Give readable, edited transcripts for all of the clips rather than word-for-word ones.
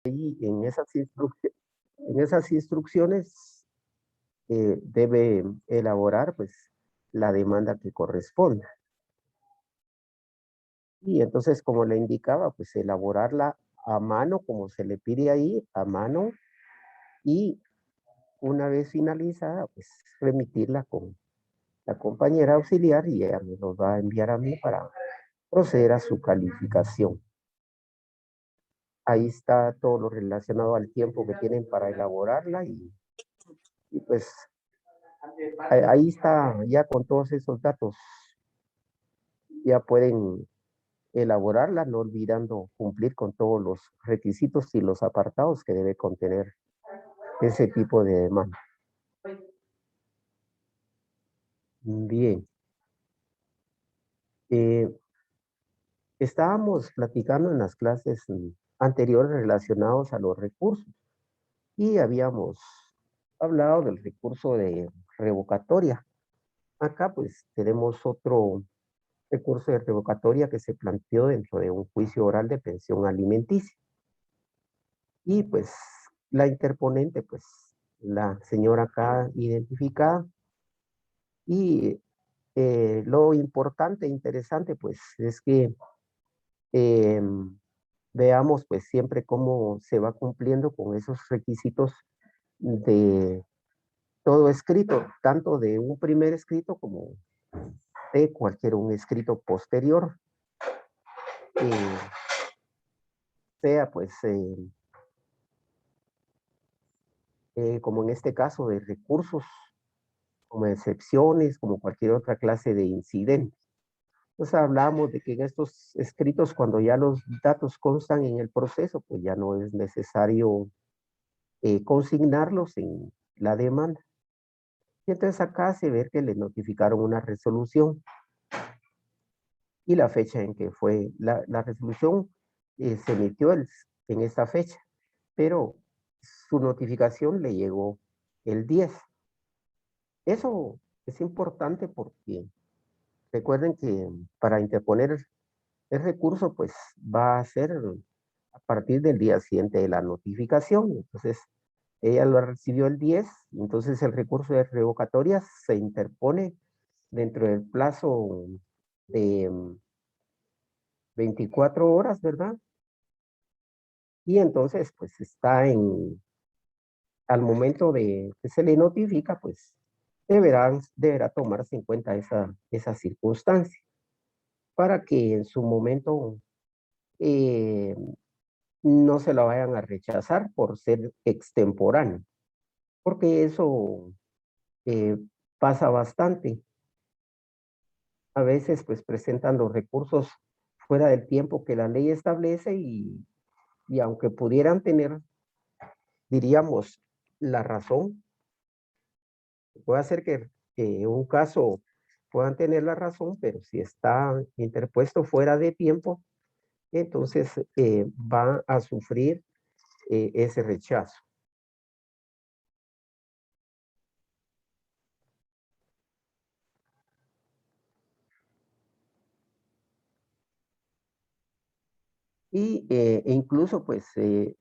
ahí en esas instrucciones debe elaborar pues la demanda que corresponda. Y entonces, como le indicaba, pues elaborarla a mano, como se le pide ahí, a mano, y una vez finalizada, pues remitirla con la compañera auxiliar y ella me lo va a enviar a mí para proceder a su calificación. Ahí está todo lo relacionado al tiempo que tienen para elaborarla y pues ahí está ya con todos esos datos. Ya pueden elaborarla, no olvidando cumplir con todos los requisitos y los apartados que debe contener ese tipo de demanda. Bien, eh, estábamos platicando en las clases anteriores relacionados a los recursos y habíamos hablado del recurso de revocatoria. Acá pues tenemos otro recurso de revocatoria que se planteó dentro de un juicio oral de pensión alimenticia. Y pues la interponente, pues la señora acá identificada. Y lo importante, interesante, pues es que veamos pues siempre cómo se va cumpliendo con esos requisitos de todo escrito, tanto de un primer escrito como de cualquier un escrito posterior, eh, sea pues como en este caso de recursos, como excepciones, como cualquier otra clase de incidente. Entonces hablamos de que en estos escritos, cuando ya los datos constan en el proceso, pues ya no es necesario consignarlos en la demanda. Y entonces acá se ve que le notificaron una resolución y la fecha en que fue la resolución se emitió en esta fecha, pero su notificación le llegó el 10. Eso es importante porque recuerden que para interponer el recurso, pues va a ser a partir del día siguiente de la notificación. Entonces, ella lo recibió el 10, entonces el recurso de revocatoria se interpone dentro del plazo de 24 horas, ¿verdad? Y entonces, pues está al momento de que se le notifica, pues deberá tomarse en cuenta esa circunstancia para que en su momento eh, no se la vayan a rechazar por ser extemporáneo, porque eso eh, pasa bastante. A veces pues presentan los recursos fuera del tiempo que la ley establece y aunque pudieran tener, diríamos, la razón, puede ser que un caso puedan tener la razón, pero si está interpuesto fuera de tiempo, entonces va a sufrir ese rechazo. Y incluso pues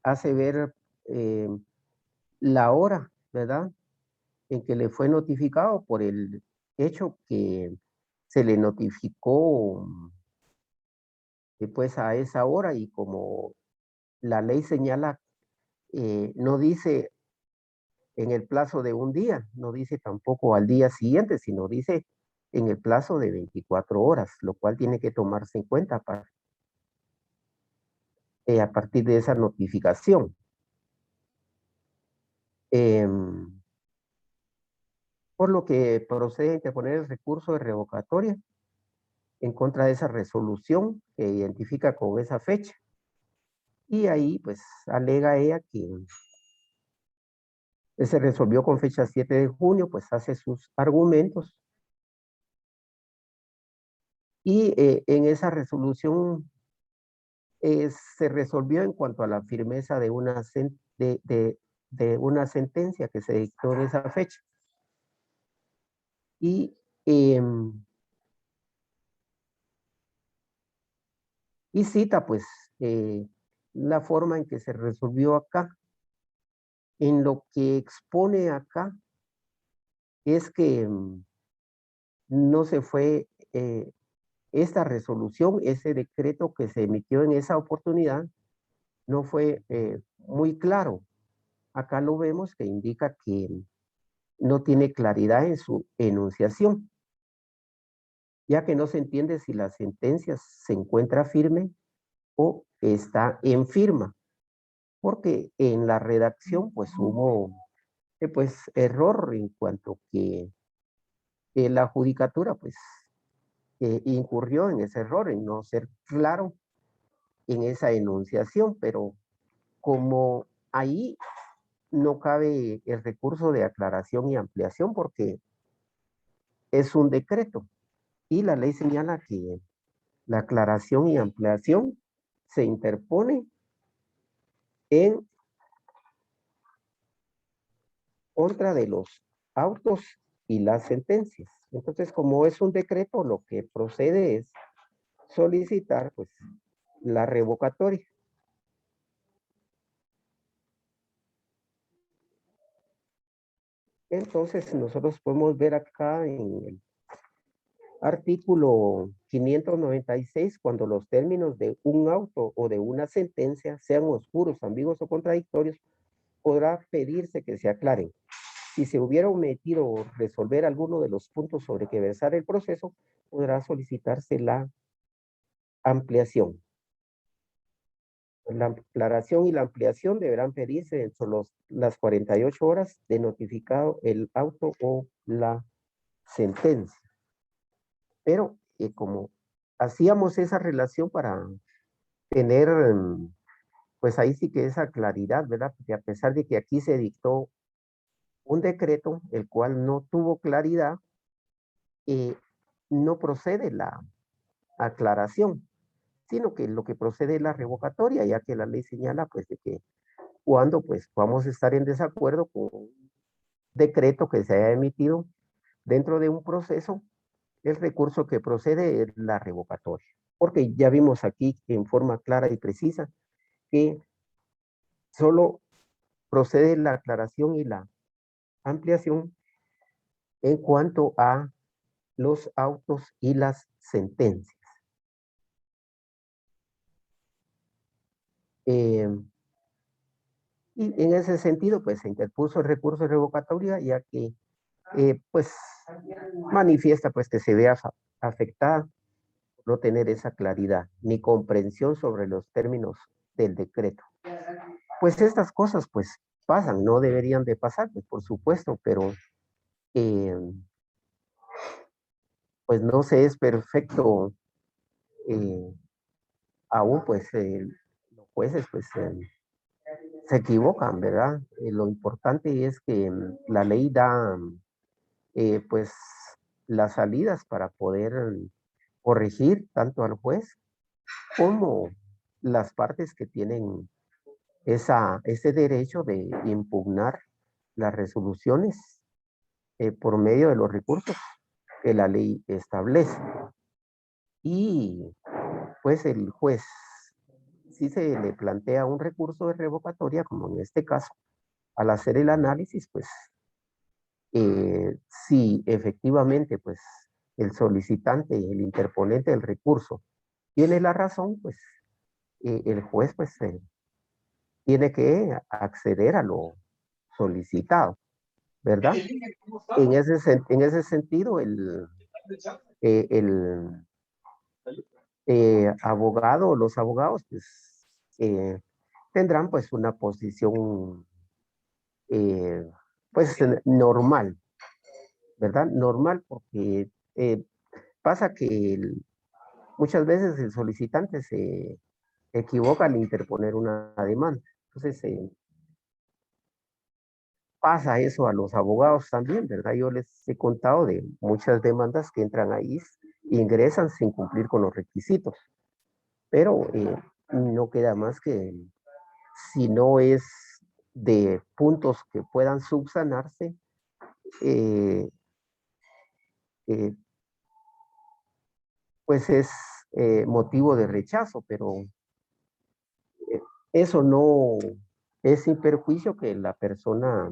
hace ver eh, la hora, ¿verdad? En que le fue notificado por el hecho que se le notificó pues a esa hora y como la ley señala, no dice en el plazo de un día, no dice tampoco al día siguiente, sino dice en el plazo de 24 horas, lo cual tiene que tomarse en cuenta a partir de esa notificación. Em, por lo que procede a interponer el recurso de revocatoria en contra de esa resolución que identifica con esa fecha. Y ahí, pues, alega ella que se resolvió con fecha 7 de junio, pues hace sus argumentos. Y en esa resolución se resolvió en cuanto a la firmeza de de una sentencia que se dictó en esa fecha. Y y cita pues la forma en que se resolvió acá. En lo que expone acá es que no se fue esta resolución, ese decreto que se emitió en esa oportunidad, no fue muy claro. Acá lo vemos que indica que no tiene claridad en su enunciación, ya que no se entiende si la sentencia se encuentra firme o está en firma, porque en la redacción pues hubo pues error en cuanto que la judicatura pues incurrió en ese error, en no ser claro en esa enunciación, pero como ahí no cabe el recurso de aclaración y ampliación porque es un decreto y la ley señala que la aclaración y ampliación se interpone en contra de los autos y las sentencias. Entonces, como es un decreto, lo que procede es solicitar pues la revocatoria. Entonces, nosotros podemos ver acá en el artículo 596, cuando los términos de un auto o de una sentencia sean oscuros, ambiguos o contradictorios, podrá pedirse que se aclaren. Si se hubiera omitido resolver alguno de los puntos sobre que versar el proceso, podrá solicitarse la ampliación. La aclaración y la ampliación deberán pedirse dentro de las 48 horas de notificado el auto o la sentencia. Pero como hacíamos esa relación para tener, pues ahí sí que esa claridad, ¿verdad? Porque a pesar de que aquí se dictó un decreto, el cual no tuvo claridad, no procede la aclaración, sino que lo que procede es la revocatoria, ya que la ley señala, pues, de que cuando, pues, vamos a estar en desacuerdo con un decreto que se haya emitido dentro de un proceso, el recurso que procede es la revocatoria. Porque ya vimos aquí en forma clara y precisa que solo procede la aclaración y la ampliación en cuanto a los autos y las sentencias. Eh, y en ese sentido, pues se interpuso el recurso de revocatoria, ya que pues manifiesta pues que se vea afectada no tener esa claridad ni comprensión sobre los términos del decreto. Pues estas cosas pues pasan, no deberían de pasar, pues por supuesto, pero eh, pues no se es perfecto eh, aún, pues los jueces pues se equivocan, ¿verdad? Lo importante es que la ley da pues las salidas para poder corregir tanto al juez como las partes que tienen ese derecho de impugnar las resoluciones por medio de los recursos que la ley establece. Y pues el juez, si se le plantea un recurso de revocatoria, como en este caso, al hacer el análisis, pues si efectivamente pues el solicitante, el interponente del recurso tiene la razón, pues el juez pues tiene que acceder a lo solicitado, ¿verdad? En ese sentido, el abogado o los abogados pues tendrán pues una posición eh, pues normal, ¿verdad? Normal porque pasa que muchas veces el solicitante se equivoca al interponer una demanda. Entonces, pasa eso a los abogados también, ¿verdad? Yo les he contado de muchas demandas que entran ahí, ingresan sin cumplir con los requisitos, pero no queda más que si no es de puntos que puedan subsanarse, eh, eh, pues es motivo de rechazo, pero eso no es sin perjuicio que la persona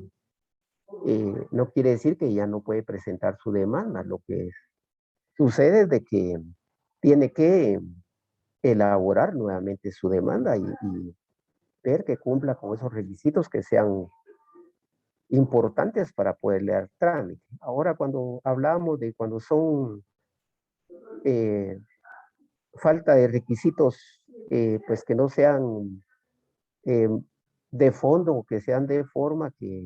no quiere decir que ya no puede presentar su demanda. Lo que sucede es de que tiene que elaborar nuevamente su demanda y ver que cumpla con esos requisitos que sean importantes para poderle dar trámite. Ahora, cuando hablamos de cuando son eh, falta de requisitos, pues que no sean eh, de fondo, que sean de forma que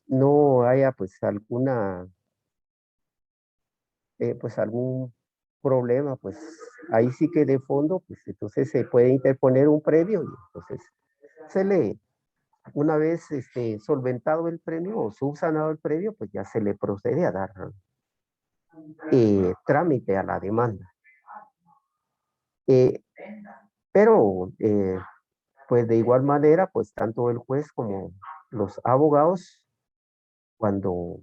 no haya pues pues algún problema, pues ahí sí que de fondo, pues entonces se puede interponer un premio y entonces se le, una vez solventado el premio o subsanado el premio, pues ya se le procede a dar trámite a la demanda. Eh, pero, pues de igual manera, pues tanto el juez como los abogados, cuando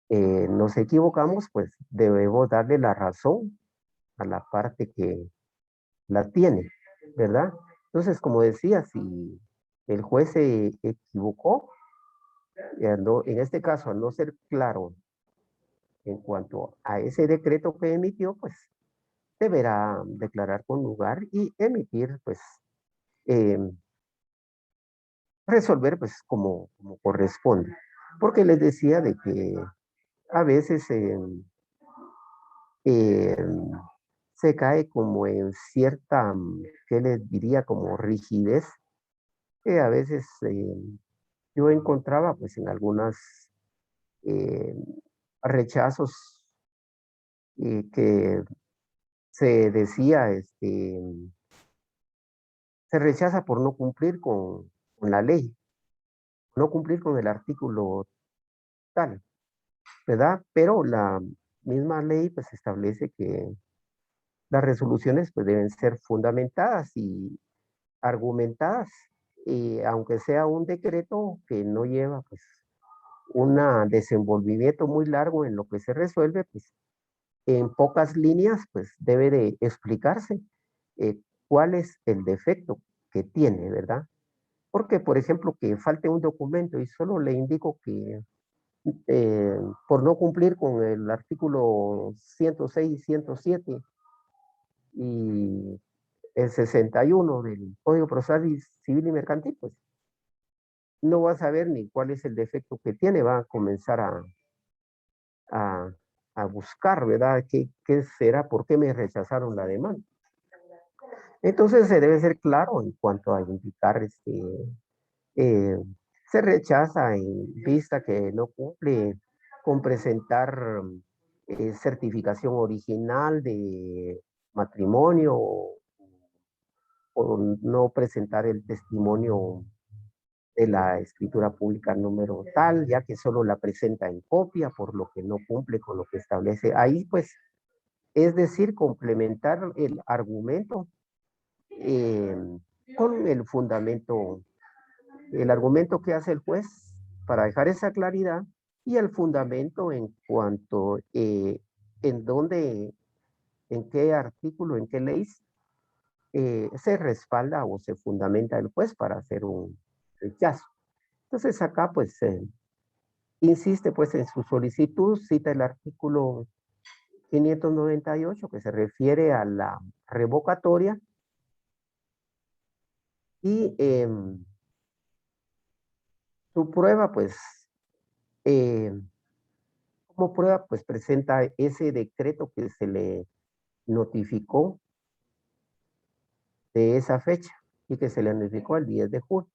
nos equivocamos, pues debemos darle la razón a la parte que la tiene, ¿verdad? Entonces, como decía, si el juez se equivocó, en este caso, al no ser claro en cuanto a ese decreto que emitió, pues deberá declarar con lugar y emitir, pues, eh, resolver, pues, como corresponde. Porque les decía de que a veces eh, se cae como en cierta, ¿qué les diría? Como rigidez, que a veces yo encontraba, pues, en algunas eh, rechazos que se decía, se rechaza por no cumplir con la ley, no cumplir con el artículo tal, ¿verdad? Pero la misma ley pues establece que las resoluciones pues deben ser fundamentadas y argumentadas, y aunque sea un decreto que no lleva pues un desenvolvimiento muy largo en lo que se resuelve, pues en pocas líneas pues debe de explicarse eh, cuál es el defecto que tiene, ¿verdad? Porque, por ejemplo, que falte un documento y solo le indico que eh, por no cumplir con el artículo 106 y 107 y el 61 del Código Procesal Civil y Mercantil, pues no va a saber ni cuál es el defecto que tiene, va a comenzar a, a buscar, ¿verdad? ¿Qué será? ¿Por qué me rechazaron la demanda? Entonces se debe ser claro en cuanto a indicar eh, se rechaza en vista que no cumple con presentar certificación original de matrimonio o no presentar el testimonio de la escritura pública número tal, ya que solo la presenta en copia, por lo que no cumple con lo que establece. Ahí, pues, es decir, complementar el argumento eh, con el argumento que hace el juez para dejar esa claridad y el fundamento en cuanto en dónde, en qué artículo, en qué ley se respalda o se fundamenta el juez para hacer un rechazo. Entonces acá pues insiste pues en su solicitud, cita el artículo 598 que se refiere a la revocatoria y su prueba pues eh, como prueba pues presenta ese decreto que se le notificó de esa fecha y que se le notificó el 10 de julio.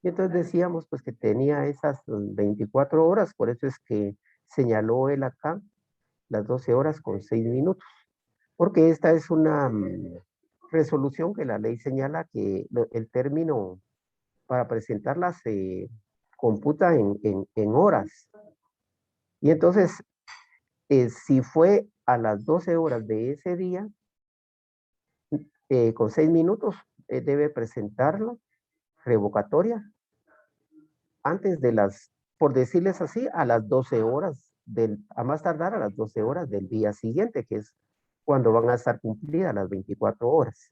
Y entonces decíamos pues que tenía esas 24 horas, por eso es que señaló él acá las 12 horas con 6 minutos, porque esta es una resolución que la ley señala que el término para presentarla se computa en horas. Y entonces, si fue a las 12 horas de ese día, con 6 minutos, debe presentarla revocatoria antes de por decirles así, a las 12 horas, a más tardar a las 12 horas del día siguiente, que es cuando van a estar cumplidas las 24 horas.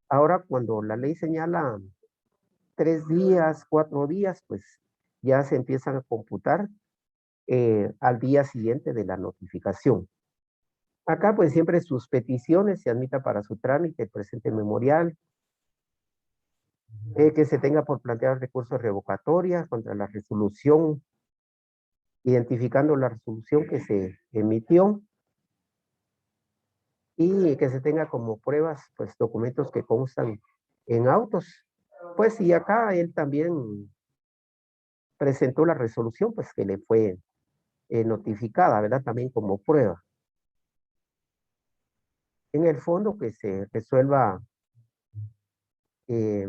Ahora, cuando la ley señala 3 días, 4 días, pues ya se empiezan a computar al día siguiente de la notificación. Acá, pues siempre sus peticiones se admita para su trámite, presente memorial, que se tenga por plantear recursos revocatoria contra la resolución, identificando la resolución que se emitió y que se tenga como pruebas, pues documentos que constan en autos. Pues y acá él también presentó la resolución, pues que le fue notificada, ¿verdad? También como prueba. En el fondo que se resuelva eh,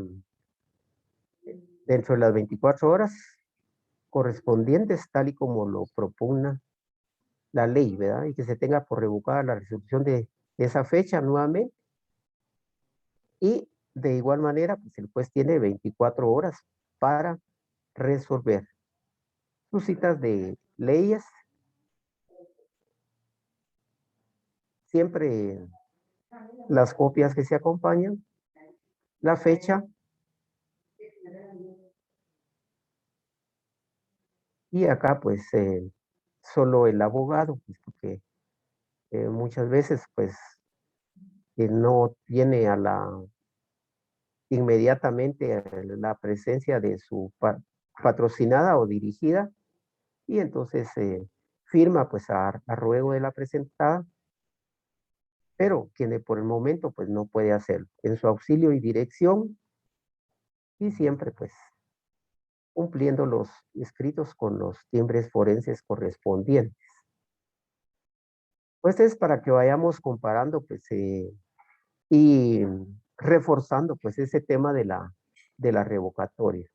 dentro de las 24 horas correspondientes, tal y como lo propugna la ley, ¿verdad? Y que se tenga por revocada la resolución de esa fecha nuevamente. Y de igual manera, pues el juez tiene 24 horas para resolver sus citas de leyes, siempre las copias que se acompañan, la fecha y acá pues solo el abogado, pues, porque muchas veces pues no tiene a la inmediatamente la presencia de su patrocinada o dirigida y entonces firma pues a ruego de la presentada, pero quien por el momento pues no puede hacerlo. En su auxilio y dirección y siempre pues cumpliendo los escritos con los timbres forenses correspondientes. Pues es para que vayamos comparando pues y reforzando pues ese tema de la revocatoria.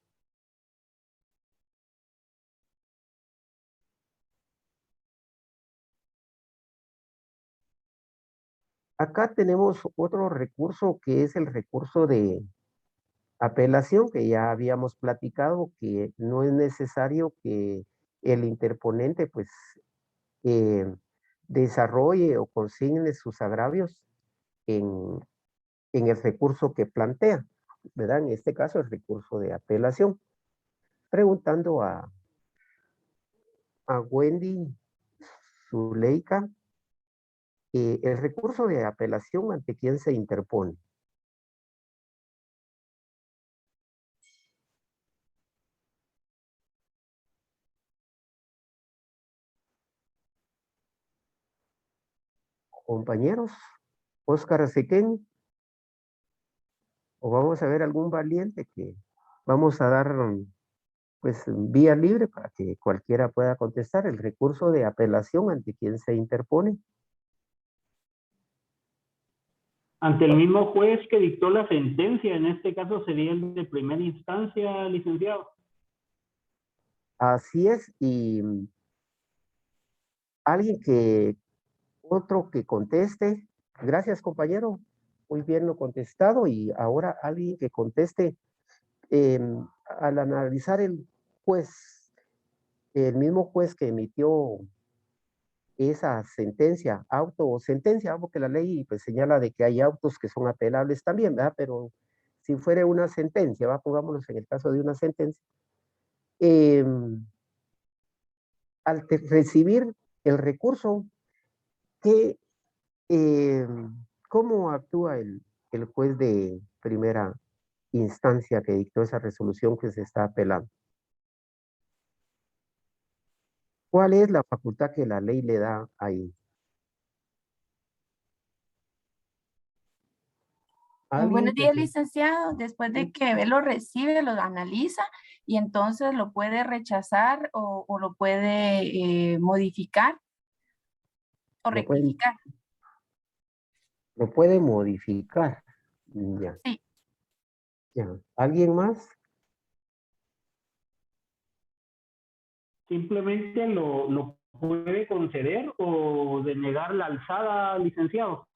Acá tenemos otro recurso que es el recurso de apelación que ya habíamos platicado, que no es necesario que el interponente pues eh, desarrolle o consigne sus agravios en, en el recurso que plantea, ¿verdad? En este caso el recurso de apelación. Preguntando a Wendy Zuleika, el recurso de apelación ante quién se interpone. Compañeros, Óscar Sequén, o vamos a ver algún valiente que vamos a dar pues vía libre para que cualquiera pueda contestar el recurso de apelación ante quien se interpone. Ante el mismo juez que dictó la sentencia, en este caso sería el de primera instancia, licenciado. Así es, y alguien que, otro que conteste, gracias compañero, muy bien lo contestado, y ahora alguien que conteste al analizar el juez, el mismo juez que emitió esa sentencia, auto o sentencia, porque la ley pues señala de que hay autos que son apelables también, ¿verdad? Pero si fuera una sentencia, ¿va? Pongámonos en el caso de una sentencia, eh, al recibir el recurso, ¿qué, eh, ¿cómo actúa el juez de primera instancia que dictó esa resolución que se está apelando? ¿Cuál es la facultad que la ley le da ahí? Alguien Buenos que días, se... licenciado. Después de que él lo recibe, lo analiza y entonces lo puede rechazar o lo puede modificar o Lo puede, rectificar. lo puede modificar. Ya, Sí. ya. ¿Alguien más? Simplemente lo puede conceder o denegar la alzada, licenciado.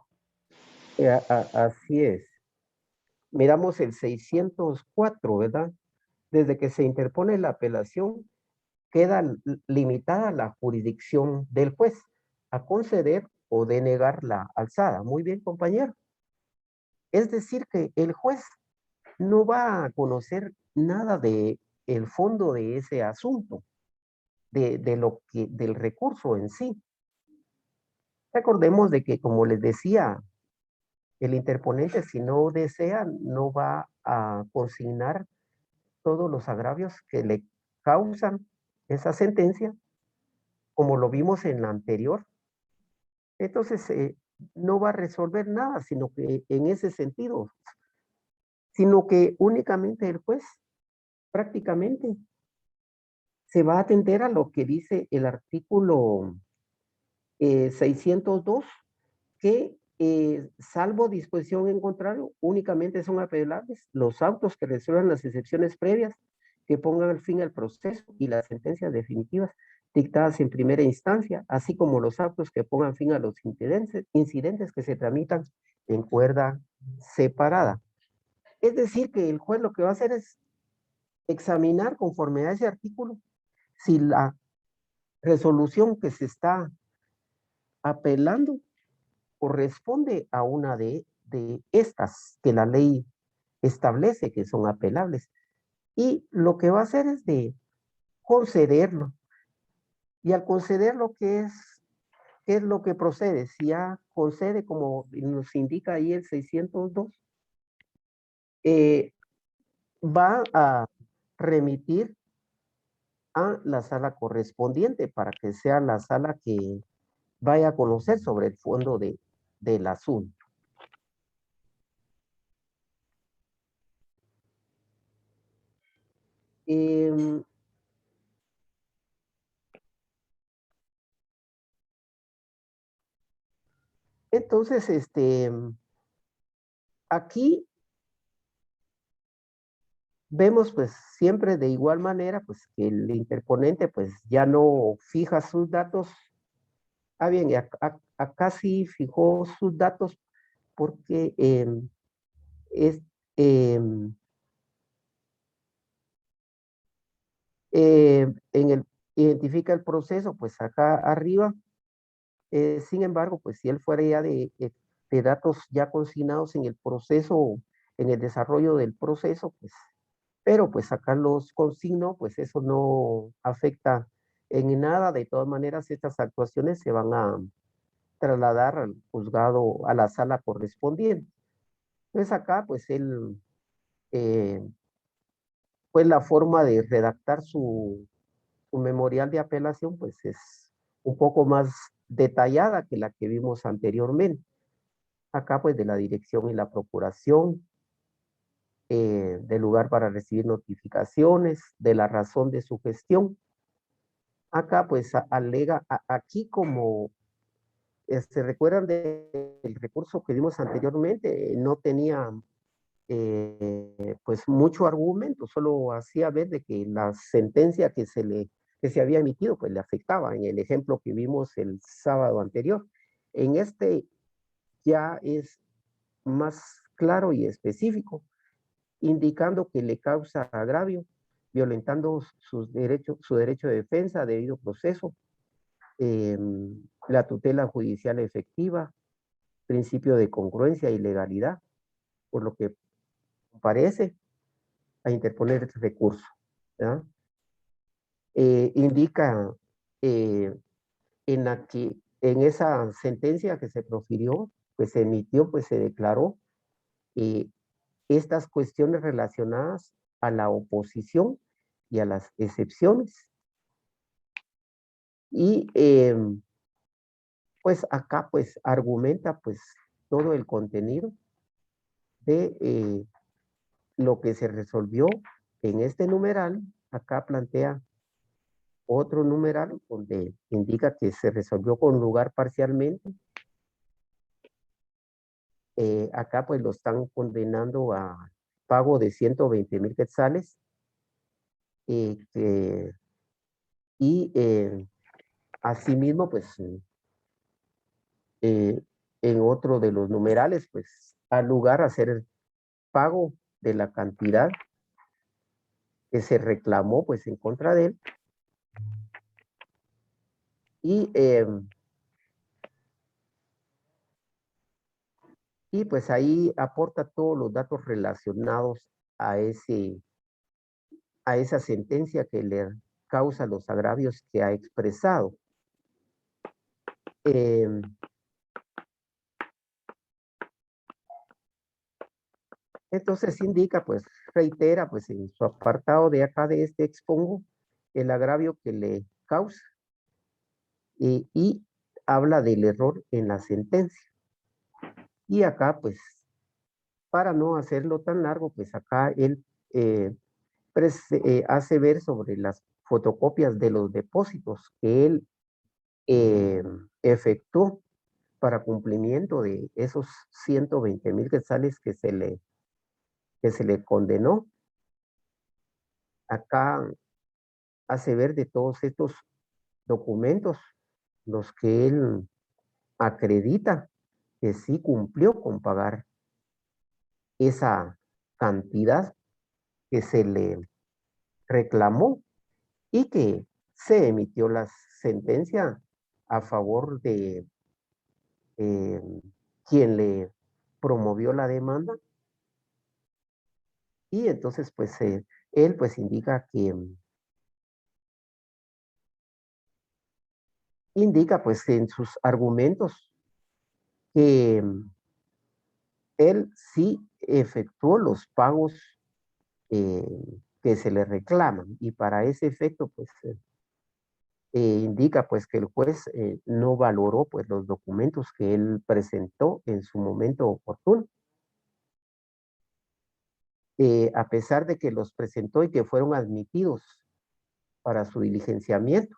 Así es. Miramos el 604, ¿verdad? Desde que se interpone la apelación, queda limitada la jurisdicción del juez a conceder o denegar la alzada. Muy bien, compañero. Es decir, que el juez no va a conocer nada de el fondo de ese asunto, del recurso en sí. Recordemos de que, como les decía, el interponente, si no desea, no va a consignar todos los agravios que le causan esa sentencia, como lo vimos en la anterior. Entonces, no va a resolver nada, sino que en ese sentido, sino que únicamente el juez prácticamente se va a atender a lo que dice el artículo 602, que salvo disposición en contrario, únicamente son apelables los autos que resuelvan las excepciones previas que pongan el fin al proceso y las sentencias definitivas dictadas en primera instancia, así como los autos que pongan fin a los incidentes que se tramitan en cuerda separada. Es decir, que el juez lo que va a hacer es examinar conforme a ese artículo si la resolución que se está apelando corresponde a una de estas que la ley establece que son apelables. Y lo que va a hacer es de concederlo. Y al concederlo, ¿qué es lo que procede? Si ya concede, como nos indica ahí el 602, va a remitir a la sala correspondiente para que sea la sala que vaya a conocer sobre el fondo del asunto. Entonces, aquí vemos pues siempre de igual manera pues que el interponente pues ya no fija sus datos. Ah, bien, y acá sí fijó sus datos porque es, em, en el, identifica el proceso pues acá arriba. Sin embargo, pues si él fuera ya de datos ya consignados en el proceso, en el desarrollo del proceso, pues, pero pues acá los consigno, pues eso no afecta en nada. De todas maneras, estas actuaciones se van a trasladar al juzgado, a la sala correspondiente. Entonces acá, pues él, pues la forma de redactar su memorial de apelación, pues es un poco más detallada que la que vimos anteriormente. Acá, pues de la dirección y la procuración, del lugar para recibir notificaciones, de la razón de su gestión. Acá, pues alega, aquí como se recuerdan del recurso que vimos anteriormente, no tenía pues mucho argumento, solo hacía ver de que la sentencia que se había emitido pues le afectaba en el ejemplo que vimos el sábado anterior. En este ya es más claro y específico, indicando que le causa agravio, violentando su derecho de defensa, debido proceso, la tutela judicial efectiva, principio de congruencia y legalidad, por lo que parece a interponer este recurso. Indica en esa sentencia que se profirió, pues se emitió, pues se declaró estas cuestiones relacionadas a la oposición y a las excepciones. Y pues acá pues argumenta pues todo el contenido de lo que se resolvió en este numeral. Acá plantea otro numeral donde indica que se resolvió con lugar parcialmente. Acá pues lo están condenando a pago de 120,000 quetzales. Y asimismo pues en otro de los numerales pues al lugar a hacer el pago de la cantidad que se reclamó pues en contra de él. Y Y pues ahí aporta todos los datos relacionados a esa sentencia que le causa los agravios que ha expresado. Em, Entonces indica, pues, reitera, pues, en su apartado de acá de este expongo, el agravio que le causa y habla del error en la sentencia. Y acá, pues, para no hacerlo tan largo, pues acá él hace ver sobre las fotocopias de los depósitos que él efectuó para cumplimiento de esos 120,000 quetzales que se le condenó. Acá hace ver de todos estos documentos los que él acredita que sí cumplió con pagar esa cantidad que se le reclamó y que se emitió la sentencia a favor de eh, quien le promovió la demanda. Y entonces, pues, él pues indica pues en sus argumentos que él sí efectuó los pagos eh, que se le reclaman y para ese efecto pues indica pues que el juez no valoró pues los documentos que él presentó en su momento oportuno. A pesar de que los presentó y que fueron admitidos para su diligenciamiento,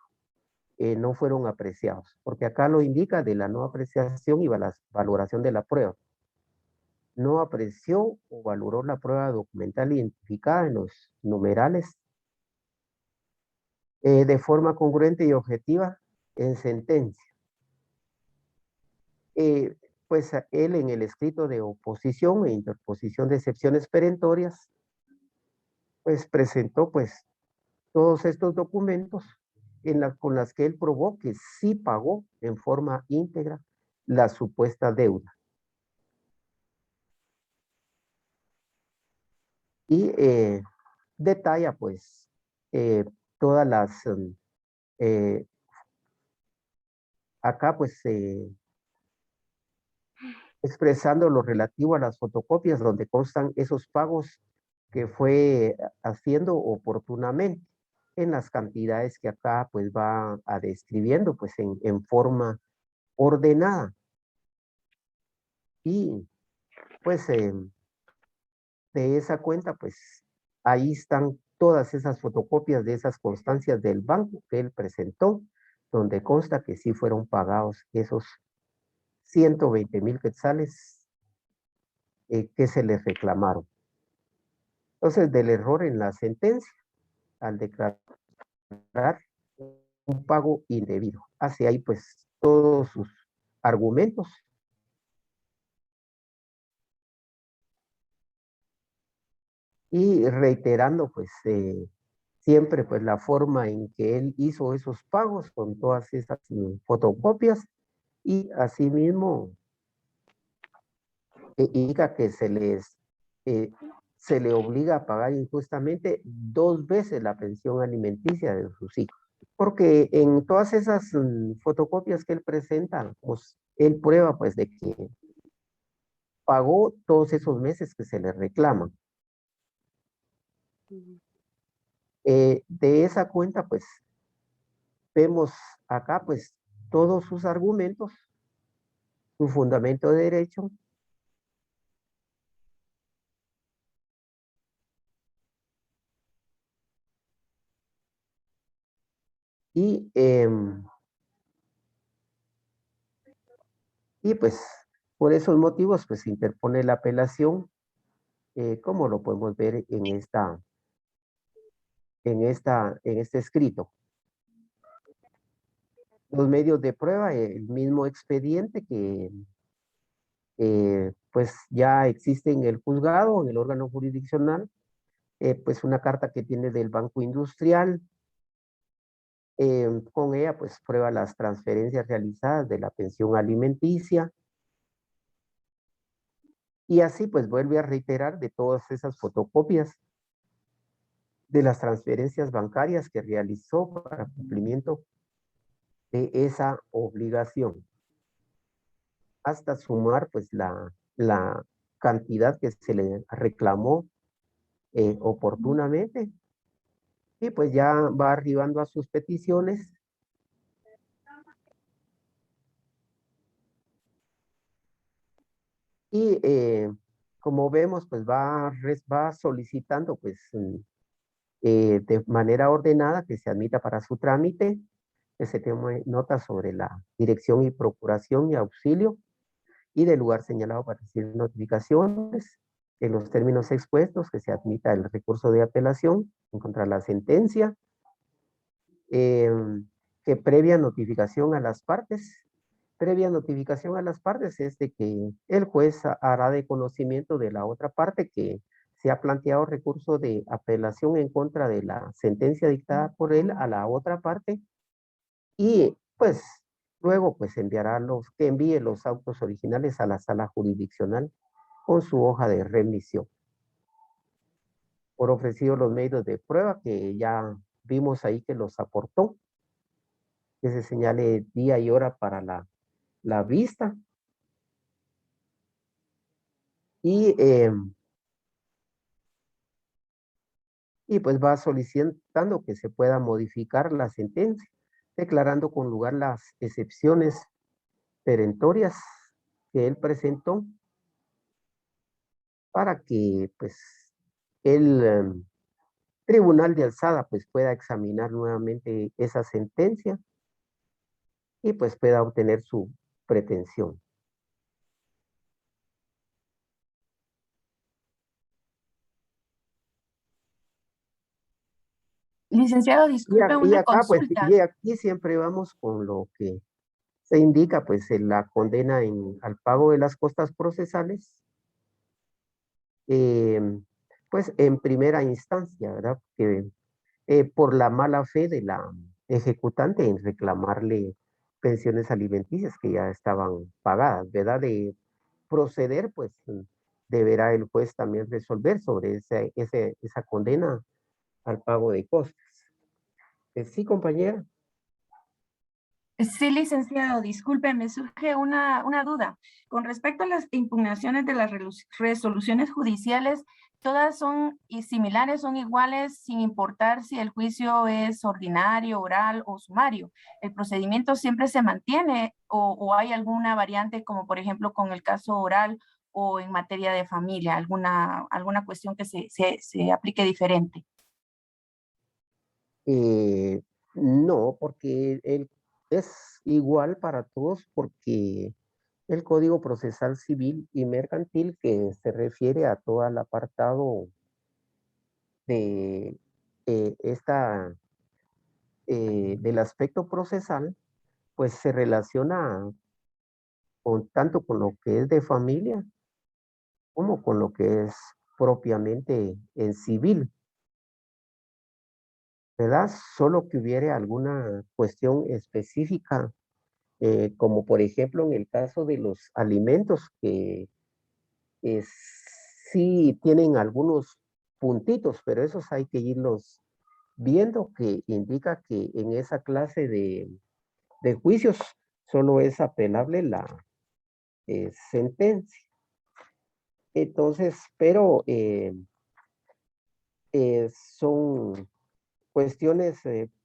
no fueron apreciados, porque acá lo indica de la no apreciación y la valoración de la prueba. No apreció o valoró la prueba documental identificada en los numerales de forma congruente y objetiva en sentencia. Eh, pues él en el escrito de oposición e interposición de excepciones perentorias, pues presentó pues todos estos documentos con las que él probó que sí pagó en forma íntegra la supuesta deuda. Y detalla pues todas las, eh, acá pues expresando lo relativo a las fotocopias donde constan esos pagos que fue haciendo oportunamente en las cantidades que acá pues va a describiendo pues en forma ordenada. Y pues de esa cuenta pues ahí están todas esas fotocopias de esas constancias del banco que él presentó, donde consta que sí fueron pagados esos 120,000 quetzales que se les reclamaron. Entonces, del error en la sentencia al declarar un pago indebido. Hace ahí pues todos sus argumentos y reiterando pues siempre pues la forma en que él hizo esos pagos con todas esas fotocopias y asimismo indica que eh, se le obliga a pagar injustamente 2 veces la pensión alimenticia de sus hijos. Porque en todas esas fotocopias que él presenta, pues él prueba pues de que pagó todos esos meses que se le reclaman. De esa cuenta pues vemos acá pues todos sus argumentos, su fundamento de derecho y, y pues por esos motivos pues interpone la apelación como lo podemos ver en este escrito. Los medios de prueba, el mismo expediente que pues ya existe en el juzgado, en el órgano jurisdiccional, pues una carta que tiene del Banco Industrial, con ella pues prueba las transferencias realizadas de la pensión alimenticia, Y así pues vuelve a reiterar de todas esas fotocopias de las transferencias bancarias que realizó para cumplimiento de esa obligación, hasta sumar pues la cantidad que se le reclamó oportunamente, y pues ya va arribando a sus peticiones. Y como vemos, pues va solicitando pues de manera ordenada que se admita para su trámite, que se tome nota sobre la dirección y procuración y auxilio y del lugar señalado para recibir notificaciones, en los términos expuestos, que se admita el recurso de apelación en contra de la sentencia, eh, que previa notificación a las partes es de que el juez hará de conocimiento de la otra parte que se ha planteado recurso de apelación en contra de la sentencia dictada por él a la otra parte, y pues luego pues envíe los autos originales a la sala jurisdiccional con su hoja de remisión. Por ofrecido los medios de prueba que ya vimos ahí que los aportó, que se señale día y hora para la vista, y pues va solicitando que se pueda modificar la sentencia, declarando con lugar las excepciones perentorias que él presentó para que pues el tribunal de alzada pues pueda examinar nuevamente esa sentencia y pues pueda obtener su pretensión. Licenciado, disculpe Y una acá pues, consulta. y aquí siempre vamos con lo que se indica pues en la condena al pago de las costas procesales, eh, pues en primera instancia, ¿verdad? Que por la mala fe de la ejecutante en reclamarle pensiones alimenticias que ya estaban pagadas, ¿verdad? De proceder, pues deberá el juez también resolver sobre esa condena al pago de costas. Sí, compañera. Sí, licenciado, disculpe, me surge una duda. Con respecto a las impugnaciones de las resoluciones judiciales, ¿todas son similares, son iguales, sin importar si el juicio es ordinario, oral o sumario? ¿El procedimiento siempre se mantiene o hay alguna variante, como por ejemplo con el caso oral o en materia de familia, alguna cuestión que se aplique diferente? Eh, no, porque es igual para todos, porque el Código Procesal Civil y Mercantil, que se refiere a todo el apartado de del aspecto procesal, pues se relaciona tanto con lo que es de familia como con lo que es propiamente en civil, ¿verdad? Solo que hubiere alguna cuestión específica, como por ejemplo en el caso de los alimentos, que eh, sí tienen algunos puntitos, pero esos hay que irlos viendo, que indica que en esa clase de juicios solo es apelable la sentencia. Entonces, pero son cuestiones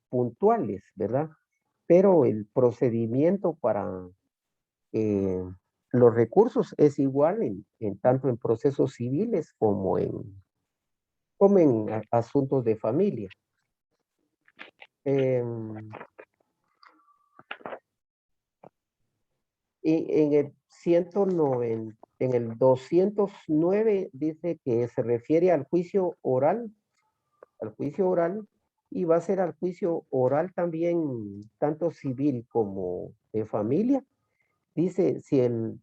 puntuales, ¿verdad? Pero el procedimiento para eh, los recursos es igual tanto en procesos civiles como en asuntos de familia. Em, y en el 109, en el 209 dice que se refiere al juicio oral, y va a ser al juicio oral también, tanto civil como de familia. Dice, si en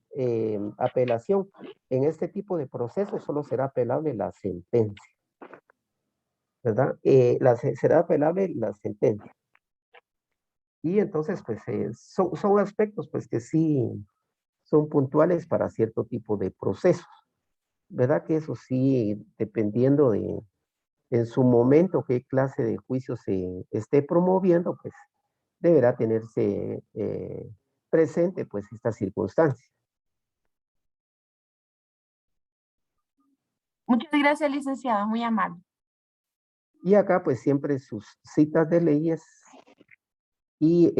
apelación en este tipo de procesos solo será apelable la sentencia, ¿verdad? Será apelable la sentencia. Y entonces, pues, son aspectos, pues, que sí son puntuales para cierto tipo de procesos. ¿verdad? Que eso sí, dependiendo de en su momento qué clase de juicio se esté promoviendo, pues deberá tenerse presente pues esta circunstancia. Muchas gracias, licenciado, muy amable. Y acá pues siempre sus citas de leyes y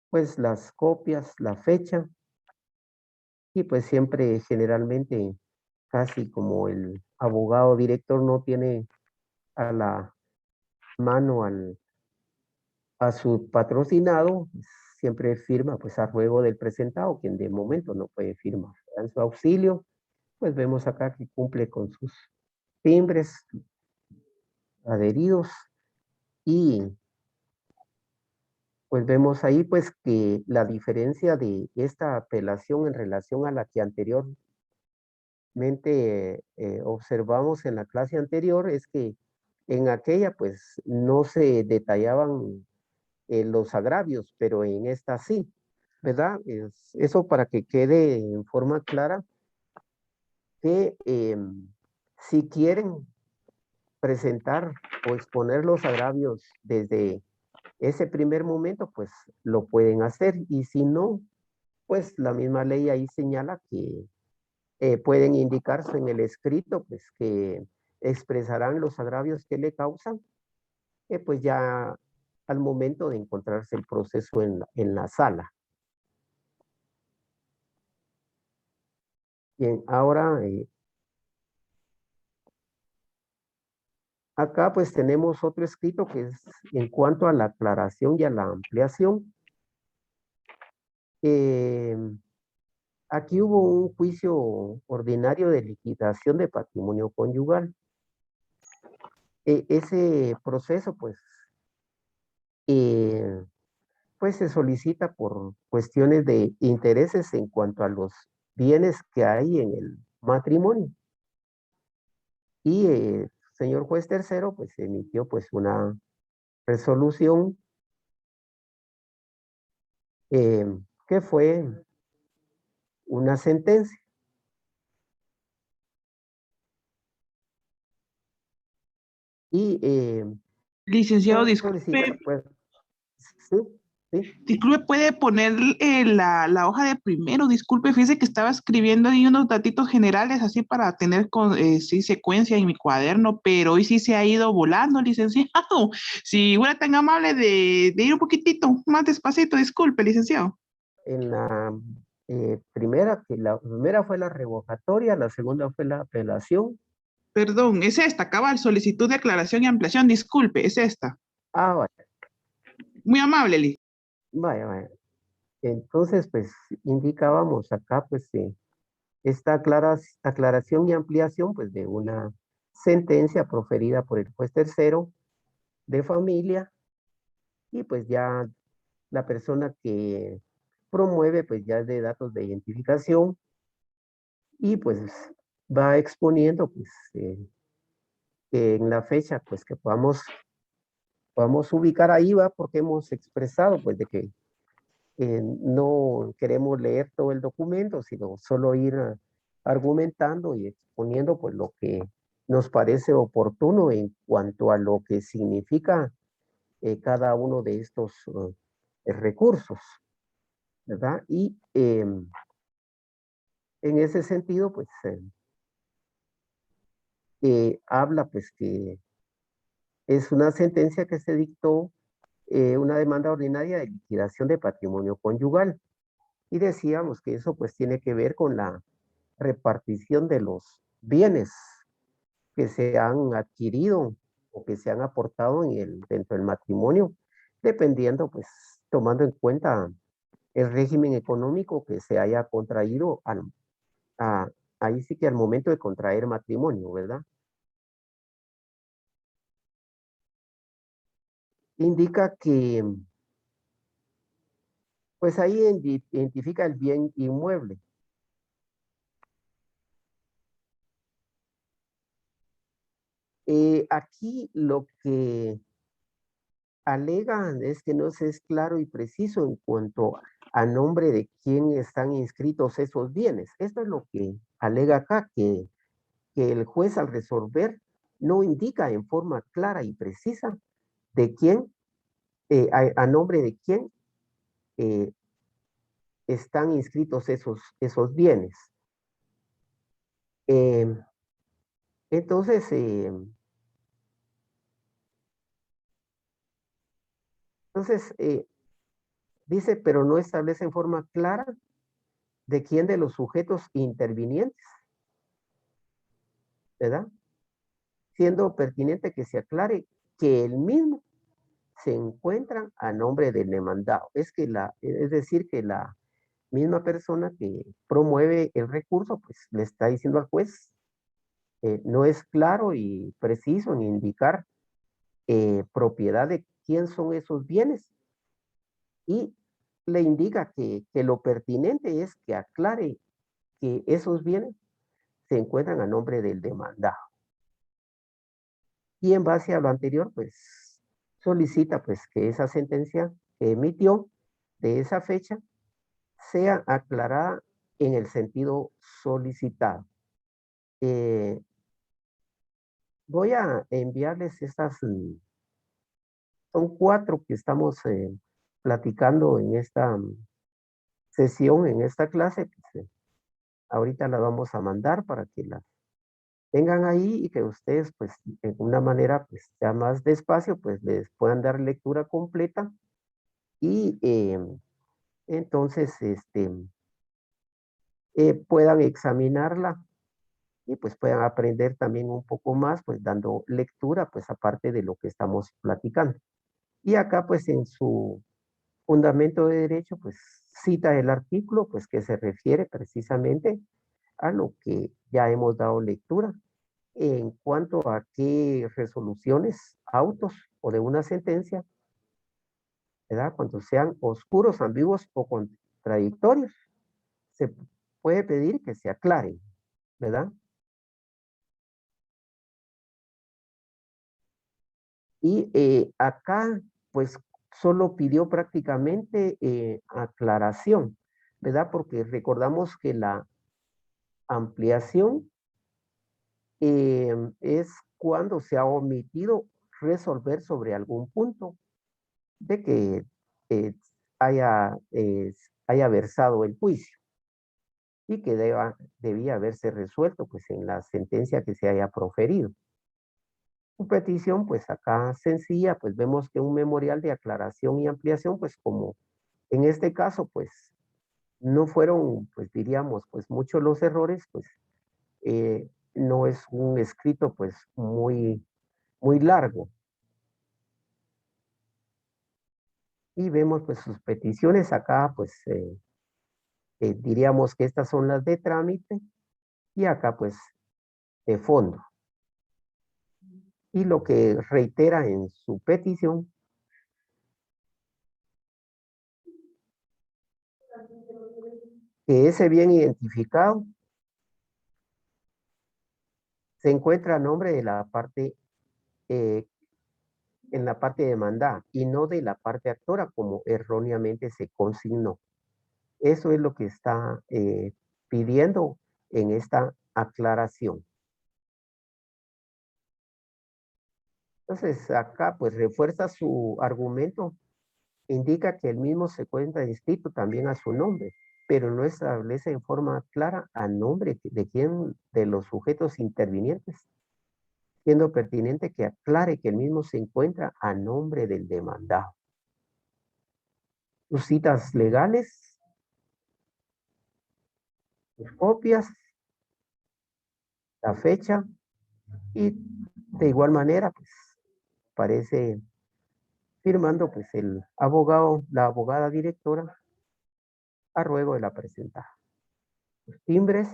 pues las copias, la fecha y pues siempre generalmente casi como el abogado director no tiene a la mano a su patrocinado, pues, siempre firma pues a ruego del presentado, quien de momento no puede firmar. En su auxilio, pues vemos acá que cumple con sus timbres adheridos y pues vemos ahí pues que la diferencia de esta apelación en relación a la que anteriormente observamos en la clase anterior es que en aquella pues no se detallaban los agravios, pero en esta sí, ¿verdad? Eso para que quede en forma clara que si quieren presentar o exponer los agravios desde ese primer momento, pues lo pueden hacer. Y si no, pues la misma ley ahí señala que pueden indicarse en el escrito, pues que expresarán los agravios que le causan, pues ya al momento de encontrarse el proceso en la sala. Bien, ahora acá pues tenemos otro escrito que es en cuanto a la aclaración y a la ampliación. Eh, Aquí hubo un juicio ordinario de liquidación de patrimonio conyugal. Ese proceso eh, pues se solicita por cuestiones de intereses en cuanto a los bienes que hay en el matrimonio. Y señor juez tercero pues emitió pues una resolución eh, que fue una sentencia. Y Licenciado, solicita, disculpe, pues, sí, sí, disculpe, puede poner la hoja de primero, disculpe, fíjese que estaba escribiendo ahí unos datitos generales así para tener sí, secuencia en mi cuaderno, pero hoy sí se ha ido volando, licenciado. Si fuera tan amable de ir un poquitito más despacito, disculpe, licenciado. en la primera, que la primera fue la revocatoria, la segunda fue la apelación. Perdón, es esta, cabal, solicitud de aclaración y ampliación, disculpe, es esta. Ah, vaya, Muy amable, Liz. vaya, vaya. Entonces, pues indicábamos acá, pues, esta aclaración y ampliación, pues, de una sentencia proferida por el juez tercero de familia y pues ya la persona que promueve, pues ya es de datos de identificación y pues va exponiendo, pues, en la fecha, pues, que podamos ubicar ahí, va, porque hemos expresado, pues, de que no queremos leer todo el documento, sino solo ir argumentando y exponiendo pues lo que nos parece oportuno en cuanto a lo que significa cada uno de estos recursos, ¿verdad? Y en ese sentido, pues, habla pues que es una sentencia que se dictó una demanda ordinaria de liquidación de patrimonio conyugal. Y decíamos que eso pues tiene que ver con la repartición de los bienes que se han adquirido o que se han aportado dentro del matrimonio, dependiendo, pues, tomando en cuenta el régimen económico que se haya contraído a- ahí sí que al momento de contraer matrimonio, ¿verdad? Indica que, pues ahí identifica el bien inmueble. Aquí lo que alegan es que no se es claro y preciso en cuanto a nombre de quién están inscritos esos bienes. Esto es lo que alega acá que el juez al resolver no indica en forma clara y precisa de quién, a nombre de quién están inscritos esos bienes. Entonces, dice, pero no establece en forma clara de quién de los sujetos intervinientes, ¿verdad? Siendo pertinente que se aclare que el mismo se encuentra a nombre del demandado. Es decir, que la misma persona que promueve el recurso, pues le está diciendo al juez, no es claro y preciso en indicar propiedad de quién son esos bienes, y le indica que lo pertinente es que aclare que esos bienes se encuentran a nombre del demandado. Y en base a lo anterior, pues solicita pues que esa sentencia que emitió de esa fecha sea aclarada en el sentido solicitado. Voy a enviarles estas, son 4 que estamos platicando en esta sesión, en esta clase. Pues, ahorita la vamos a mandar para que la tengan ahí y que ustedes, pues, de una manera, pues, ya más despacio, pues, les puedan dar lectura completa y entonces, puedan examinarla y pues puedan aprender también un poco más, pues, dando lectura, pues, aparte de lo que estamos platicando. Y acá, pues, en su fundamento de derecho, pues, cita el artículo, pues, que se refiere precisamente a lo que ya hemos dado lectura en cuanto a qué resoluciones, autos o de una sentencia, ¿verdad? Cuando sean oscuros, ambiguos o contradictorios, se puede pedir que se aclaren, ¿verdad? Y acá, pues, solo pidió prácticamente aclaración, ¿verdad? Porque recordamos que la ampliación es cuando se ha omitido resolver sobre algún punto de que eh, haya versado el juicio y que debía haberse resuelto pues en la sentencia que se haya proferido. Su petición pues acá sencilla, pues vemos que un memorial de aclaración y ampliación, pues como en este caso pues no fueron, pues diríamos, pues muchos los errores, pues no es un escrito pues muy largo. Y vemos pues sus peticiones acá, pues diríamos que estas son las de trámite y acá pues de fondo. Y lo que reitera en su petición que ese bien identificado se encuentra a nombre de la parte, en la parte demandada y no de la parte actora como erróneamente se consignó. Eso es lo que está pidiendo en esta aclaración. Entonces acá pues refuerza su argumento, indica que el mismo se cuenta inscrito también a su nombre, pero no establece en forma clara a nombre de quién de los sujetos intervinientes, siendo pertinente que aclare que el mismo se encuentra a nombre del demandado. Sus citas legales, sus copias, la fecha y de igual manera pues parece firmando pues el abogado, la abogada directora a ruego de la presentada. Los timbres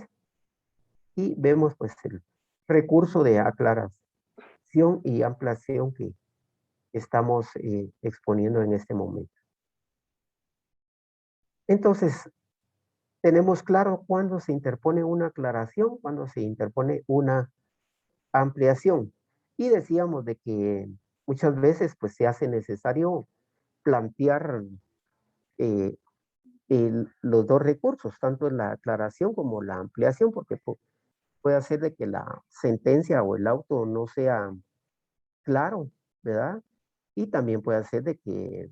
y vemos pues el recurso de aclaración y ampliación que estamos exponiendo en este momento. Entonces, tenemos claro cuándo se interpone una aclaración, cuándo se interpone una ampliación. Y decíamos de que muchas veces pues se hace necesario plantear los dos recursos, tanto en la aclaración como la ampliación, porque puede hacer de que la sentencia o el auto no sea claro, ¿verdad? Y también puede hacer de que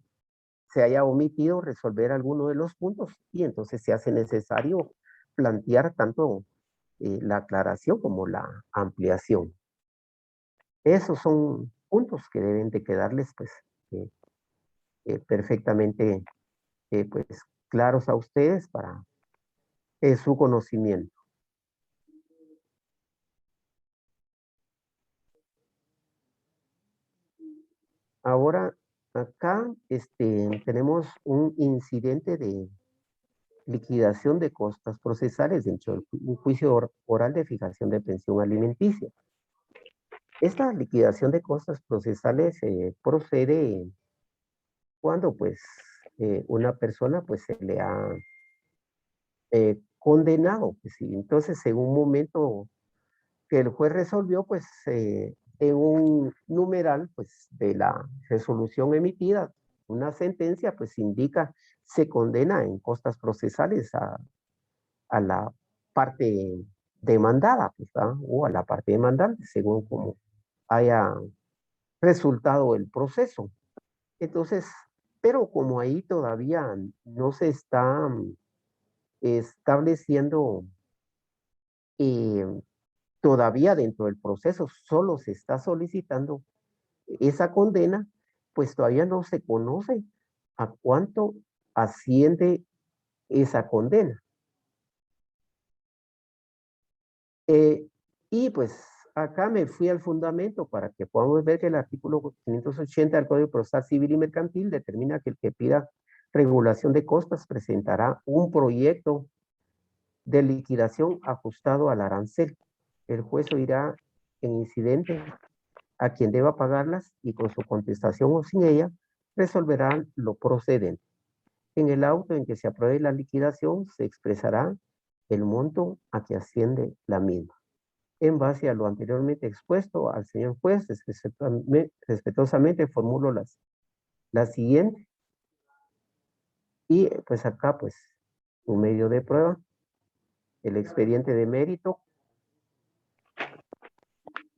se haya omitido resolver alguno de los puntos y entonces se hace necesario plantear tanto la aclaración como la ampliación. Esos son puntos que deben de quedarles pues perfectamente pues claros a ustedes para su conocimiento. Ahora, acá tenemos un incidente de liquidación de costas procesales dentro de un juicio oral de fijación de pensión alimenticia. Esta liquidación de costas procesales procede cuando pues una persona pues se le ha condenado. Pues, sí. Entonces, en un momento que el juez resolvió, pues en un numeral pues de la resolución emitida, una sentencia pues indica se condena en costas procesales a la parte demandada, pues, o a la parte demandante, según como haya resultado el proceso. Entonces, pero como ahí todavía no se está estableciendo eh, todavía dentro del proceso, solo se está solicitando esa condena, pues todavía no se conoce a cuánto asciende esa condena. Y pues acá me fui al fundamento para que podamos ver que el artículo 580 del Código Procesal Civil y Mercantil determina que el que pida regulación de costas presentará un proyecto de liquidación ajustado al arancel. El juez oirá en incidente a quien deba pagarlas y con su contestación o sin ella resolverán lo procedente. En el auto en que se apruebe la liquidación se expresará el monto a que asciende la misma. En base a lo anteriormente expuesto al señor juez, respetuosamente formulo las siguientes. Y pues acá pues un medio de prueba, el expediente de mérito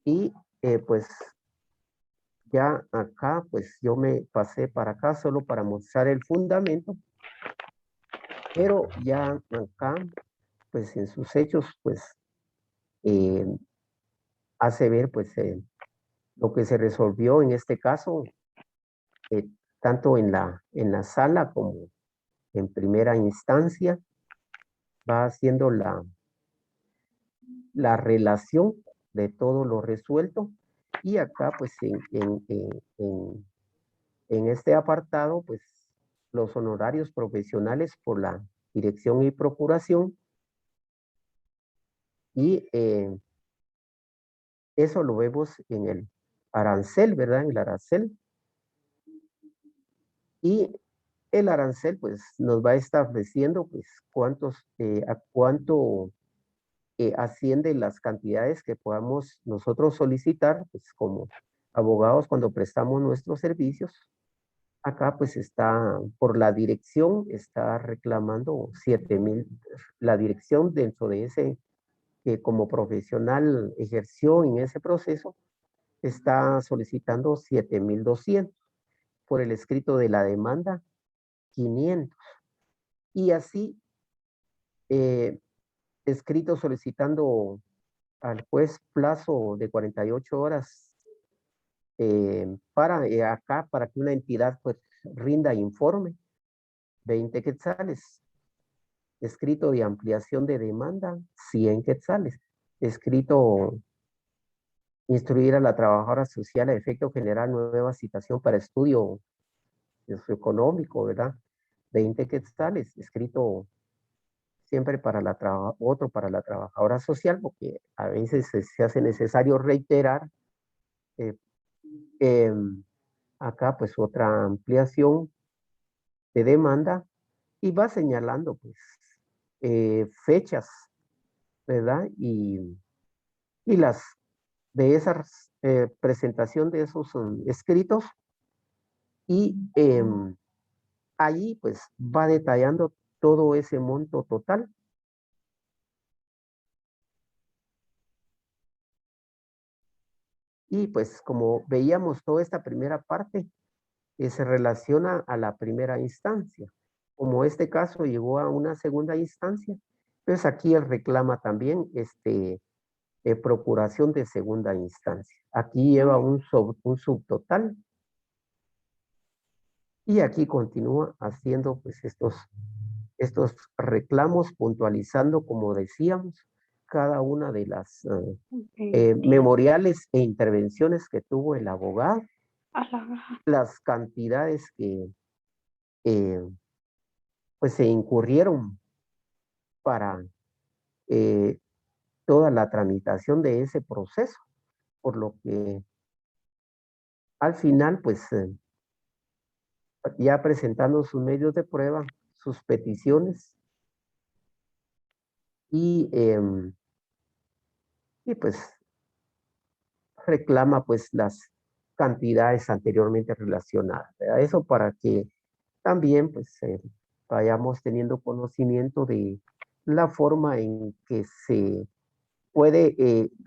y pues ya acá pues yo me pasé para acá solo para mostrar el fundamento, pero ya acá pues en sus hechos pues eh, hace ver pues lo que se resolvió en este caso, tanto en la sala como en primera instancia, va haciendo la relación de todo lo resuelto y acá pues en este apartado pues los honorarios profesionales por la dirección y procuración y eso lo vemos en el arancel, ¿verdad? En el arancel. Y el arancel pues nos va estableciendo pues a cuánto ascienden las cantidades que podamos nosotros solicitar pues como abogados cuando prestamos nuestros servicios. Acá pues está por la dirección, está reclamando 7,000, la dirección dentro de ese que como profesional ejerció en ese proceso, está solicitando 7,200 por el escrito de la demanda 500 y así escrito solicitando al juez plazo de 48 horas para acá para que una entidad pues rinda informe 20 quetzales, escrito de ampliación de demanda 100 quetzales, escrito instruir a la trabajadora social a efecto general nueva citación para estudio económico, ¿verdad? 20 quetzales, escrito siempre para otro para la trabajadora social, porque a veces se hace necesario reiterar. Eh, acá pues otra ampliación de demanda y va señalando pues fechas, ¿verdad? Y las de esa presentación de esos escritos y allí pues va detallando todo ese monto total. Y pues como veíamos, toda esta primera parte se relaciona a la primera instancia. Como este caso llegó a una segunda instancia, pues aquí él reclama también procuración de segunda instancia. Aquí lleva un subtotal y aquí continúa haciendo pues estos reclamos, puntualizando, como decíamos, cada una de las memoriales e intervenciones que tuvo el abogado, las cantidades que pues se incurrieron para toda la tramitación de ese proceso, por lo que al final pues ya presentando sus medios de prueba, sus peticiones y pues reclama pues las cantidades anteriormente relacionadas, ¿verdad? Eso para que también pues vayamos teniendo conocimiento de la forma en que se puede,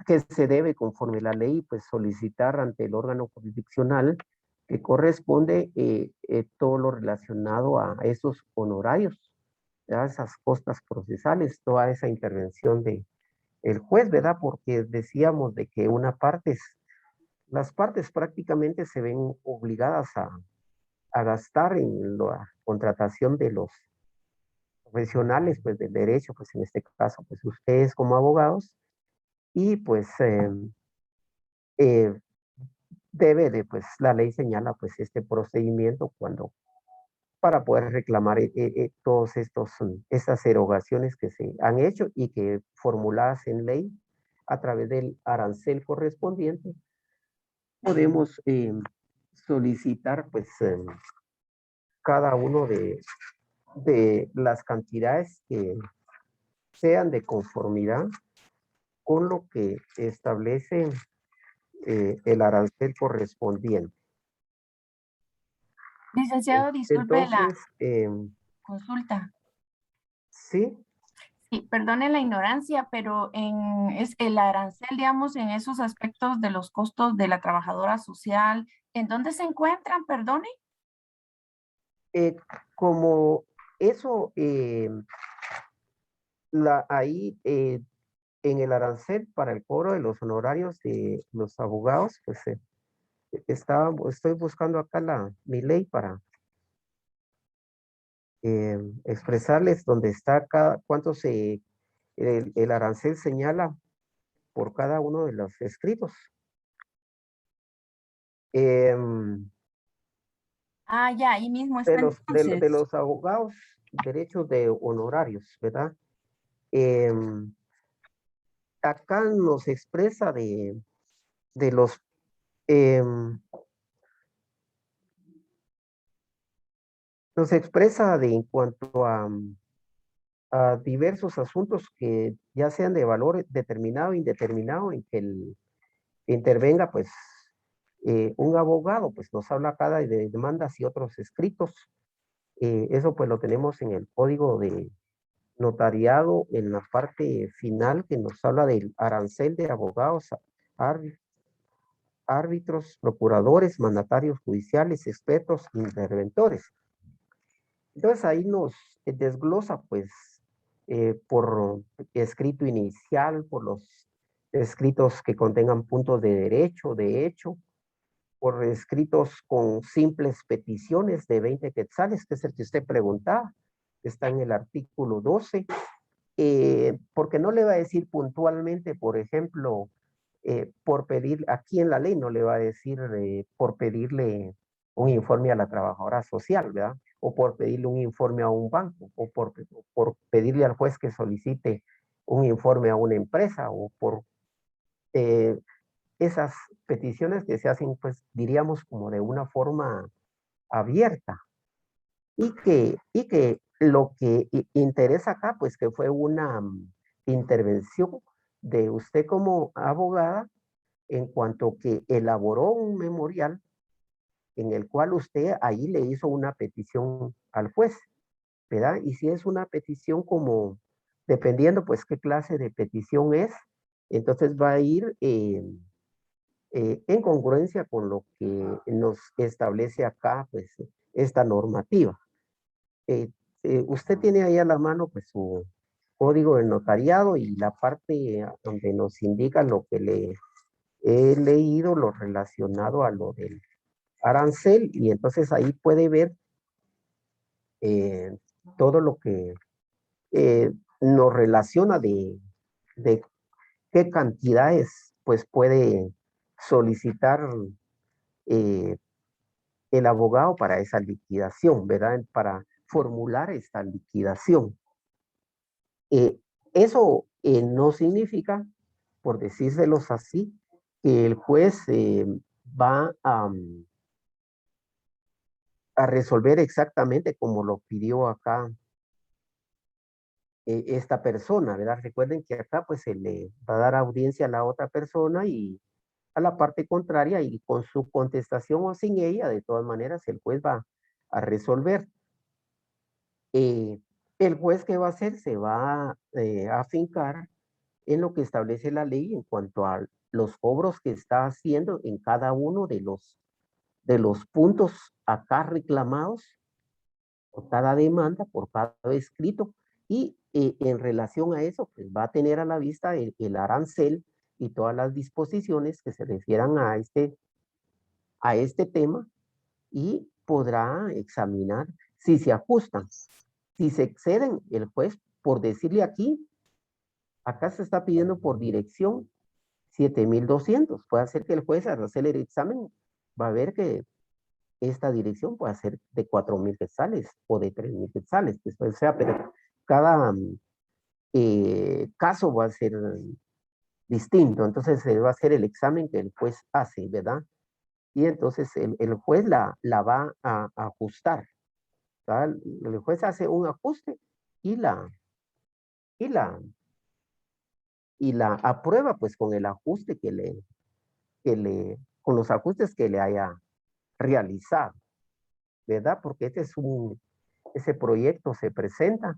que se debe conforme la ley pues solicitar ante el órgano jurisdiccional que corresponde todo lo relacionado a esos honorarios, ¿verdad? Esas costas procesales, toda esa intervención de el juez, ¿verdad? Porque decíamos de que las partes prácticamente se ven obligadas a gastar en la contratación de los profesionales, pues del derecho, pues en este caso, pues ustedes como abogados, y pues eh, debe de, pues la ley señala pues este procedimiento para poder reclamar todos estas erogaciones que se han hecho y que formuladas en ley a través del arancel correspondiente, podemos solicitar pues cada uno de las cantidades que sean de conformidad con lo que establece el arancel correspondiente. Licenciado, disculpe la Entonces, consulta. sí, Sí, perdone la ignorancia, pero es el arancel, digamos, en esos aspectos de los costos de la trabajadora social, ¿en dónde se encuentran? Perdone. como eso, ahí en el arancel para el cobro de los honorarios de los abogados, pues estoy buscando acá mi ley para expresarles dónde está cuánto el arancel señala por cada uno de los escritos. Ah, ya, ahí mismo De está entonces. los abogados, derechos de honorarios, ¿verdad? Acá nos expresa de los nos expresa en cuanto a diversos asuntos que ya sean de valor determinado o indeterminado en que intervenga pues un abogado, pues nos habla acá de demandas y otros escritos. Eso pues lo tenemos en el código de notariado en la parte final que nos habla del arancel de abogados, árbitros, procuradores, mandatarios judiciales, expertos, interventores. Entonces ahí nos desglosa pues por escrito inicial, por los escritos que contengan puntos de hecho, por escritos con simples peticiones de 20 quetzales, que es el que usted preguntaba, está en el artículo 12, porque no le va a decir puntualmente, por ejemplo, por pedir, aquí en la ley no le va a decir por pedirle un informe a la trabajadora social, ¿verdad? O por pedirle un informe a un banco, o por pedirle al juez que solicite un informe a una empresa, o por esas peticiones que se hacen, pues diríamos como de una forma abierta, y que lo que interesa acá, pues que fue una intervención de usted como abogada en cuanto que elaboró un memorial en el cual usted ahí le hizo una petición al juez, ¿verdad? Y si es una petición como, dependiendo pues qué clase de petición es, entonces va a ir en congruencia con lo que nos establece acá pues esta normativa. Usted tiene ahí a la mano pues su código de notariado y la parte donde nos indica lo que le he leído, lo relacionado a lo del arancel, y entonces ahí puede ver todo lo que nos relaciona de qué cantidades pues puede solicitar eh, el abogado para esa liquidación, ¿verdad? Para formular esta liquidación. Eso no significa, por decírselos así, que el juez va a resolver exactamente como lo pidió acá esta persona, ¿verdad? Recuerden que acá pues se le va a dar audiencia a la otra persona y a la parte contraria, y con su contestación o sin ella, de todas maneras el juez va a resolver. El juez, ¿qué va a hacer? Se va a afincar en lo que establece la ley en cuanto a los cobros que está haciendo en cada uno de los puntos acá reclamados por cada demanda, por cada escrito, y en relación a eso, pues va a tener a la vista el arancel y todas las disposiciones que se refieran a este tema, y podrá examinar si se ajustan. Si se exceden, el juez, por decirle aquí, acá se está pidiendo por dirección 7,200. Puede ser que el juez al hacer el examen va a ver que esta dirección puede ser de 4,000 quetzales o de 3,000 quetzales. Después, o sea, pero cada caso va a ser distinto. Entonces se va a hacer el examen que el juez hace, ¿verdad? Y entonces el juez la va a ajustar, ¿verdad? El juez hace un ajuste y y la, y la aprueba pues con el ajuste con los ajustes que le haya realizado, ¿verdad? Porque ese proyecto se presenta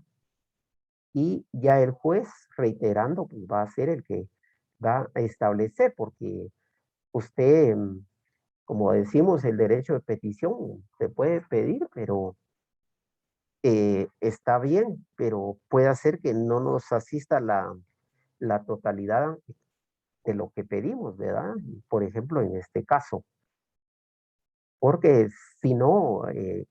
y ya el juez, reiterando, pues va a ser el que va a establecer, porque usted, como decimos, el derecho de petición se puede pedir, pero está bien, pero puede hacer que no nos asista la totalidad de lo que pedimos, ¿verdad? Por ejemplo, en este caso. Porque si no,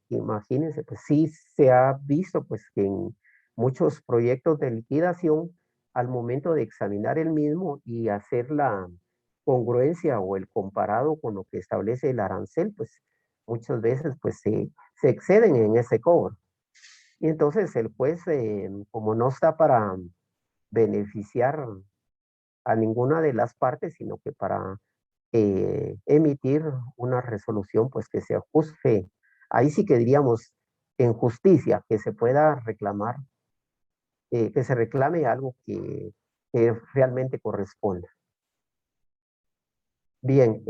imagínense, pues sí se ha visto pues que en muchos proyectos de liquidación, al momento de examinar el mismo y hacer la congruencia o el comparado con lo que establece el arancel, pues muchas veces pues se exceden en ese cobro. Y entonces el juez, como no está para beneficiar a ninguna de las partes, sino que para emitir una resolución pues que se ajuste, ahí sí que diríamos en justicia, que se pueda reclamar, que se reclame algo que realmente corresponda. Bien,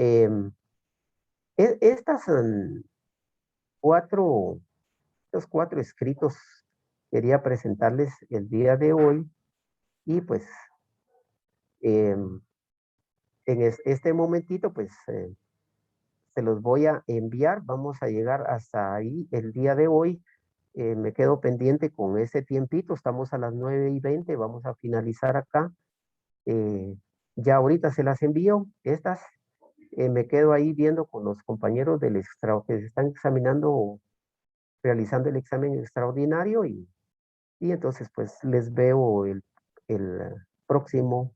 estas estos cuatro escritos quería presentarles el día de hoy, y pues em, en este momentito pues se los voy a enviar. Vamos a llegar hasta ahí el día de hoy. Me quedo pendiente con ese tiempito. Estamos a las 9:20. Vamos a finalizar acá. Eh, ya ahorita se las envío. Estas me quedo ahí viendo con los compañeros del que se están examinando, realizando el examen extraordinario, y entonces pues les veo el próximo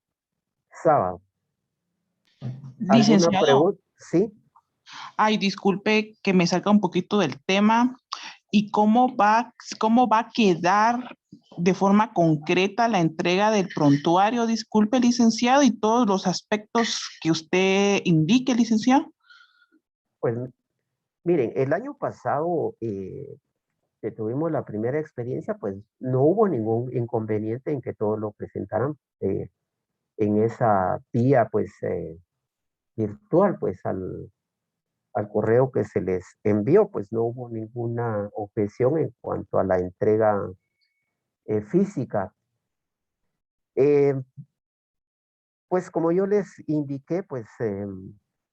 sábado. ¿Alguna Licenciado, pregunta? Sí. ay, disculpe que me salga un poquito del tema. ¿Y cómo va a quedar de forma concreta la entrega del prontuario? Disculpe, licenciado, y todos los aspectos que usted indique, licenciado. Pues miren, el año pasado que tuvimos la primera experiencia, pues no hubo ningún inconveniente en que todos lo presentaran en esa vía pues virtual, pues al correo que se les envió, pues no hubo ninguna objeción en cuanto a la entrega física. Pues como yo les indiqué, pues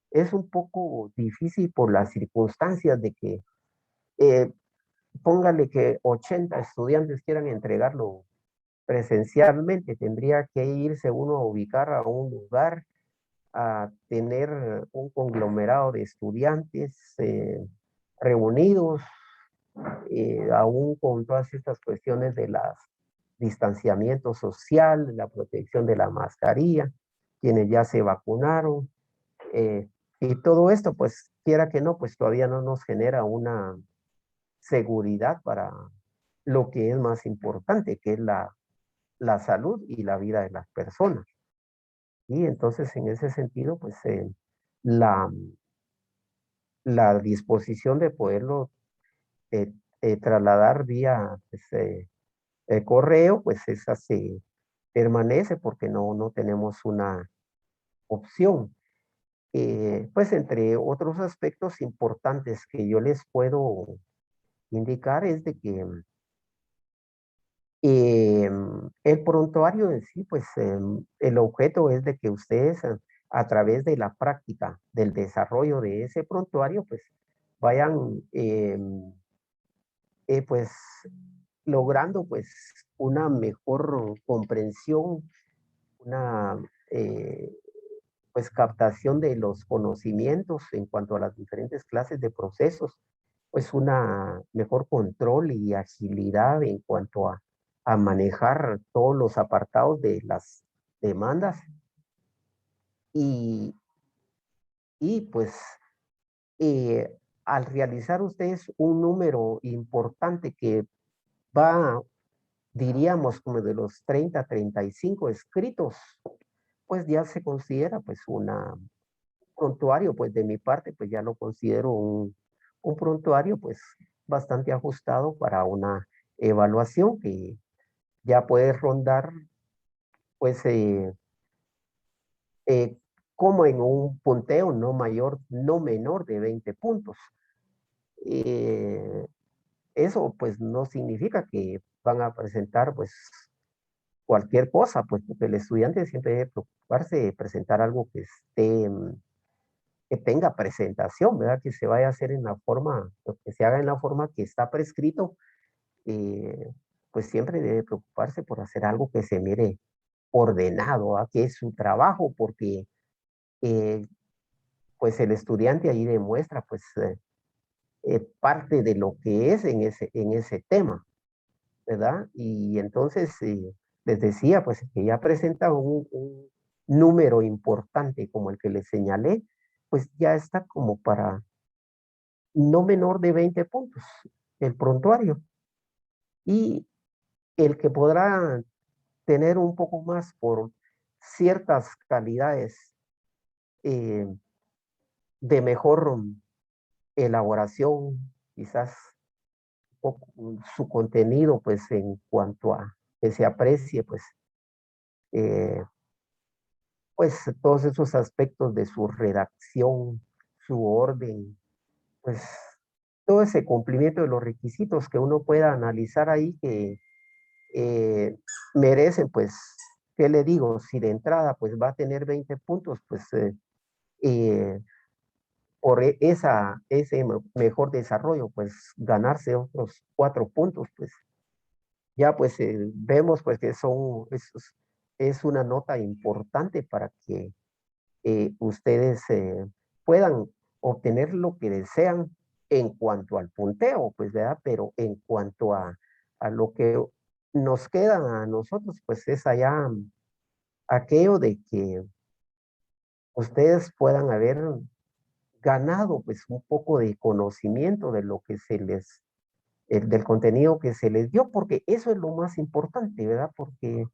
es un poco difícil por las circunstancias de que póngale que 80 estudiantes quieran entregarlo presencialmente, tendría que irse uno a ubicar a un lugar, a tener un conglomerado de estudiantes reunidos, aún con todas estas cuestiones de las distanciamiento social, la protección de la mascarilla, quienes ya se vacunaron, y todo esto, pues, quiera que no, pues todavía no nos genera una seguridad para lo que es más importante, que es la salud y la vida de las personas. Y entonces, en ese sentido, pues, la, la disposición de poderlo trasladar vía pues, correo, pues esa se permanece porque no tenemos una opción. Pues entre otros aspectos importantes que yo les puedo indicar es de que el prontuario en sí, pues el objeto es de que ustedes a través de la práctica del desarrollo de ese prontuario, pues vayan pues logrando pues una mejor comprensión, una pues captación de los conocimientos en cuanto a las diferentes clases de procesos, pues una mejor control y agilidad en cuanto a manejar todos los apartados de las demandas y, y pues eh, al realizar ustedes un número importante que va, diríamos, como de los 30 a 35 escritos, pues ya se considera pues una prontuario, pues de mi parte, pues ya lo considero un prontuario pues bastante ajustado para una evaluación que ya puede rondar pues eh, como en un punteo no mayor, no menor de 20 puntos. Eh, Eso pues no significa que van a presentar pues cualquier cosa, pues porque el estudiante siempre debe preocuparse de presentar algo que esté que tenga presentación, ¿verdad? Que se vaya a hacer en la forma, que se haga en la forma que está prescrito, pues siempre debe preocuparse por hacer algo que se mire ordenado, ¿verdad? Que es su trabajo, porque eh, pues el estudiante ahí demuestra pues parte de lo que es en ese tema, ¿verdad? Y entonces les decía pues que ya presenta un número importante como el que les señalé, pues ya está como para no menor de 20 puntos el prontuario. Y el que podrá tener un poco más por ciertas calidades eh, de mejor elaboración, quizás su contenido, pues en cuanto a que se aprecie, eh, pues todos esos aspectos de su redacción, su orden, pues todo ese cumplimiento de los requisitos que uno pueda analizar ahí que merecen, pues, ¿qué le digo? Si de entrada, pues, va a tener 20 puntos, pues, eh, por ese mejor desarrollo, pues, ganarse otros 4 puntos, pues, ya, pues, vemos, pues, que es una nota importante para que ustedes puedan obtener lo que desean en cuanto al punteo, pues, ¿verdad? Pero en cuanto a lo que nos queda a nosotros, pues es allá aquello de que ustedes puedan haber ganado pues un poco de conocimiento de lo que se les, del contenido que se les dio, porque eso es lo más importante, ¿verdad? Porque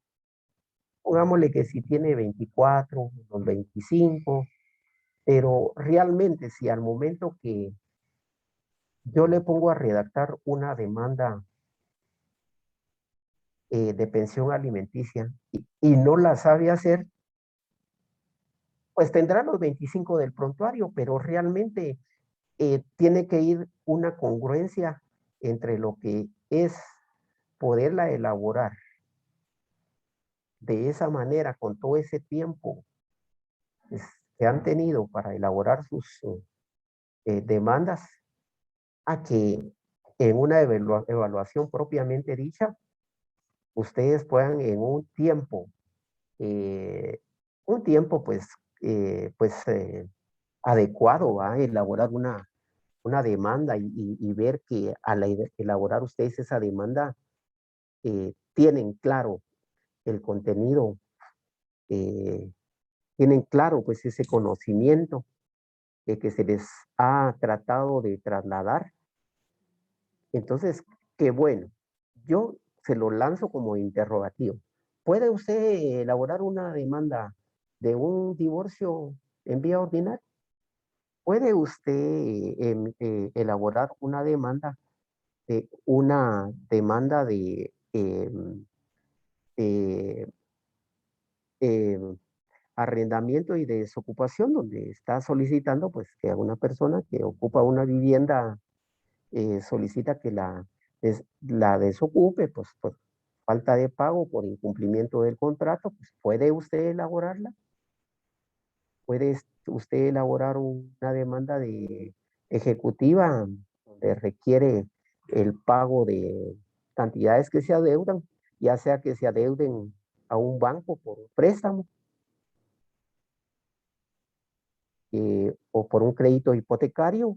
pongámosle que si tiene 24, los 25, pero realmente si al momento que yo le pongo a redactar una demanda de pensión alimenticia y no la sabe hacer, pues tendrá los 25 del prontuario, pero realmente tiene que ir una congruencia entre lo que es poderla elaborar de esa manera, con todo ese tiempo que han tenido para elaborar sus demandas, a que en una evaluación propiamente dicha, ustedes puedan en un tiempo pues, adecuado a elaborar una demanda y ver que al elaborar ustedes esa demanda, tienen claro el contenido, tienen claro pues ese conocimiento que se les ha tratado de trasladar. Entonces, qué bueno, yo se lo lanzo como interrogativo. ¿Puede usted elaborar una demanda de un divorcio en vía ordinaria? ¿Puede usted elaborar una demanda de de, arrendamiento y desocupación, donde está solicitando pues que a una persona que ocupa una vivienda solicita que la desocupe, pues por falta de pago, por incumplimiento del contrato? Pues ¿puede usted elaborarla? ¿Puede usted elaborar una demanda ejecutiva donde requiere el pago de cantidades que se adeudan, ya sea que se adeuden a un banco por un préstamo o por un crédito hipotecario?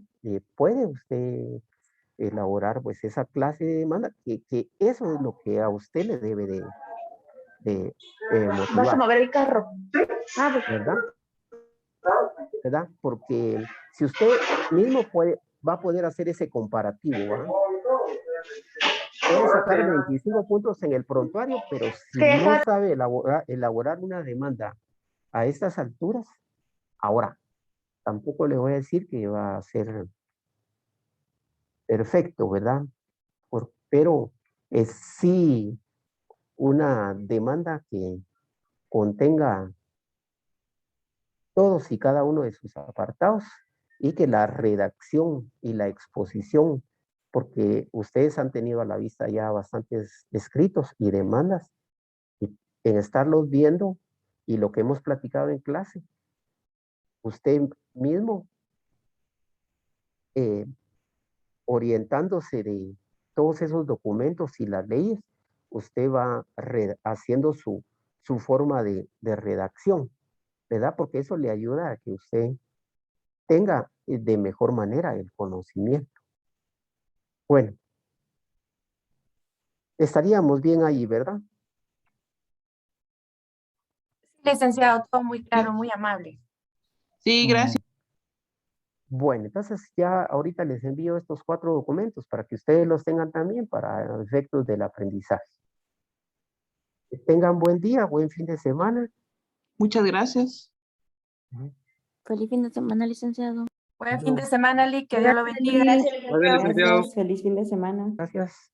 ¿Puede usted elaborar pues esa clase de demanda? Que eso es lo que a usted le debe de ¿Vas a motivar, mover el carro? Ah, pues. ¿verdad? Porque si usted mismo va a poder hacer ese comparativo, ¿verdad? Puede sacar 25 puntos en el prontuario, pero si no sabe elaborar una demanda a estas alturas, ahora, tampoco le voy a decir que va a ser perfecto, ¿verdad? Pero es sí una demanda que contenga todos y cada uno de sus apartados, y que la redacción y la exposición, porque ustedes han tenido a la vista ya bastantes escritos y demandas, y en estarlos viendo y lo que hemos platicado en clase, usted mismo orientándose de todos esos documentos y las leyes, usted va haciendo su forma de redacción, ¿verdad? Porque eso le ayuda a que usted tenga de mejor manera el conocimiento. Bueno, estaríamos bien ahí, ¿verdad? Licenciado, todo muy claro, muy amable. Sí, gracias. Bueno, entonces ya ahorita les envío estos 4 documentos para que ustedes los tengan también para efectos del aprendizaje. Que tengan buen día, buen fin de semana. Muchas gracias. Feliz fin de semana, licenciado. Buen fin de semana, Lee, que Dios lo bendiga. Gracias, licenciado. Gracias, feliz fin de semana. Gracias.